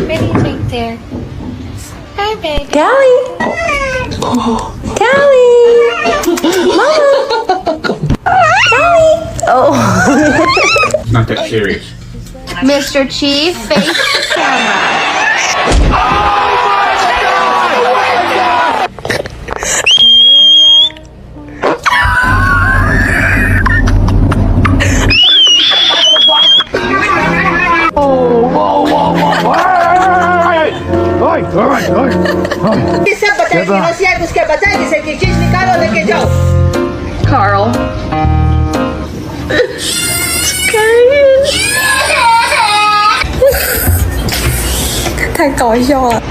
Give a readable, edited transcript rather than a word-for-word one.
Baby's right there. Hi, baby. Callie! Callie! Mama! Callie! Oh. Not that serious. Mr. Chief, face camera. सब बताएगी होशियार उसके बताएगी से कि चीज निकालो लेके जाओ Carl. 太搞笑了。